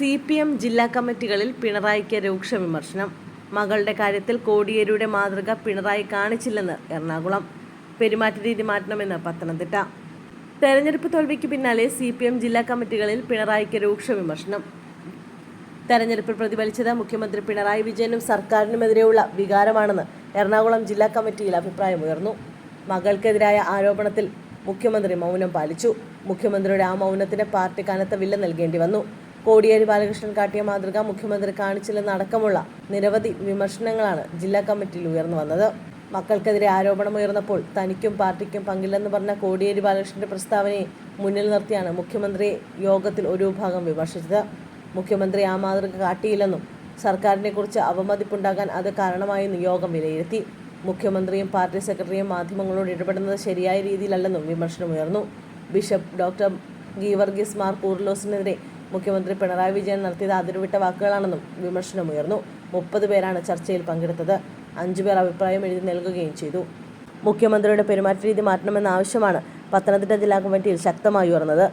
CPM ജില്ലാ കമ്മിറ്റികളിൽ പിണറായിക്ക് രൂക്ഷ വിമർശനം. മകളുടെ കാര്യത്തിൽ കോടിയേരിയുടെ മാതൃക പിണറായി കാണിച്ചില്ലെന്ന് എറണാകുളം. പെരുമാറ്റരീതി മാറ്റണമെന്ന് പത്തനംതിട്ട. തെരഞ്ഞെടുപ്പ് തോൽവിക്ക് പിന്നാലെ CPM ജില്ലാ കമ്മിറ്റികളിൽ പിണറായിക്ക് രൂക്ഷ വിമർശനം. തെരഞ്ഞെടുപ്പിൽ പ്രതിഫലിച്ചത് മുഖ്യമന്ത്രി പിണറായി വിജയനും സർക്കാരിനുമെതിരെയുള്ള വികാരമാണെന്ന് എറണാകുളം ജില്ലാ കമ്മിറ്റിയിൽ അഭിപ്രായമുയർന്നു. മകൾക്കെതിരായ ആരോപണത്തിൽ മുഖ്യമന്ത്രി മൗനം പാലിച്ചു. മുഖ്യമന്ത്രിയുടെ ആ മൗനത്തിന് പാർട്ടി കനത്ത വില നൽകേണ്ടി വന്നു. കോടിയേരി ബാലകൃഷ്ണൻ കാട്ടിയ മാതൃക മുഖ്യമന്ത്രി കാണിച്ചില്ലെന്നടക്കമുള്ള നിരവധി വിമർശനങ്ങളാണ് ജില്ലാ കമ്മിറ്റിയിൽ ഉയർന്നു വന്നത്. മക്കൾക്കെതിരെ ആരോപണമുയർന്നപ്പോൾ തനിക്കും പാർട്ടിക്കും പങ്കില്ലെന്ന് പറഞ്ഞ കോടിയേരി ബാലകൃഷ്ണന്റെ പ്രസ്താവനയെ മുന്നിൽ നിർത്തിയാണ് മുഖ്യമന്ത്രിയെ യോഗത്തിൽ ഒരു വിഭാഗം വിമർശിച്ചത്. മുഖ്യമന്ത്രി ആ മാതൃക കാട്ടിയില്ലെന്നും സർക്കാരിനെക്കുറിച്ച് അവമതിപ്പുണ്ടാകാൻ അത് കാരണമായെന്നും യോഗം വിലയിരുത്തി. മുഖ്യമന്ത്രിയും പാർട്ടി സെക്രട്ടറിയും മാധ്യമങ്ങളോട് ഇടപെടുന്നത് ശരിയായ രീതിയിലല്ലെന്നും വിമർശനമുയർന്നു. ബിഷപ്പ് ഡോക്ടർ ഗീവർഗീസ് മാർ കൂറിലോസിനെതിരെ മുഖ്യമന്ത്രി പിണറായി വിജയൻ നടത്തിയത് അതിരുവിട്ട വാക്കുകളാണെന്നും വിമർശനമുയർന്നു. 30 പേരാണ് ചർച്ചയിൽ പങ്കെടുത്തത്. 5 പേർ അഭിപ്രായം എഴുതി നൽകുകയും ചെയ്തു. മുഖ്യമന്ത്രിയുടെ പെരുമാറ്റരീതി മാറ്റണമെന്ന ആവശ്യമാണ് പത്തനംതിട്ട ജില്ലാ കമ്മിറ്റിയിൽ ശക്തമായി ഉയർന്നത്.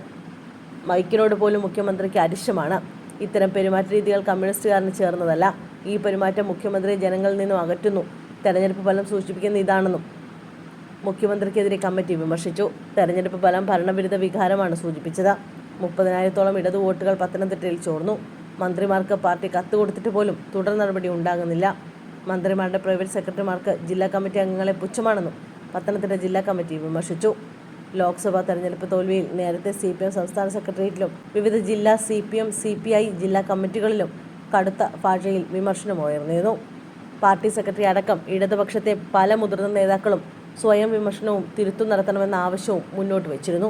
മൈക്കിനോട് പോലും മുഖ്യമന്ത്രിക്ക് അരിശമാണ്. ഇത്തരം പെരുമാറ്റരീതികൾ കമ്മ്യൂണിസ്റ്റുകാരന് ചേർന്നതല്ല. ഈ പെരുമാറ്റം മുഖ്യമന്ത്രിയെ ജനങ്ങളിൽ നിന്നും അകറ്റുന്നു. തെരഞ്ഞെടുപ്പ് ഫലം സൂചിപ്പിക്കുന്ന ഇതാണെന്നും മുഖ്യമന്ത്രിക്കെതിരെ കമ്മിറ്റി വിമർശിച്ചു. തെരഞ്ഞെടുപ്പ് ഫലം ഭരണവിരുദ്ധ വികാരമാണ് സൂചിപ്പിച്ചത്. 30,000-ഓളം ഇടതു വോട്ടുകൾ പത്തനംതിട്ടയിൽ ചോർന്നു. മന്ത്രിമാർക്ക് പാർട്ടി കത്ത് കൊടുത്തിട്ട് പോലും തുടർ നടപടി ഉണ്ടാകുന്നില്ല. മന്ത്രിമാരുടെ പ്രൈവറ്റ് സെക്രട്ടറിമാർക്ക് ജില്ലാ കമ്മിറ്റി അംഗങ്ങളെ പുച്ഛമാണെന്നും പത്തനംതിട്ട ജില്ലാ കമ്മിറ്റി വിമർശിച്ചു. ലോക്സഭാ തെരഞ്ഞെടുപ്പ് തോൽവിയിൽ നേരത്തെ CPM സംസ്ഥാന സെക്രട്ടേറിയറ്റിലും വിവിധ ജില്ലാ CPM CPI ജില്ലാ കമ്മിറ്റികളിലും കടുത്ത ഭാഷയിൽ വിമർശനമുയർന്നിരുന്നു. പാർട്ടി സെക്രട്ടറി അടക്കം ഇടതുപക്ഷത്തെ പല മുതിർന്ന നേതാക്കളും സ്വയം വിമർശനവും തിരുത്തും നടത്തണമെന്ന ആവശ്യവും മുന്നോട്ട് വച്ചിരുന്നു.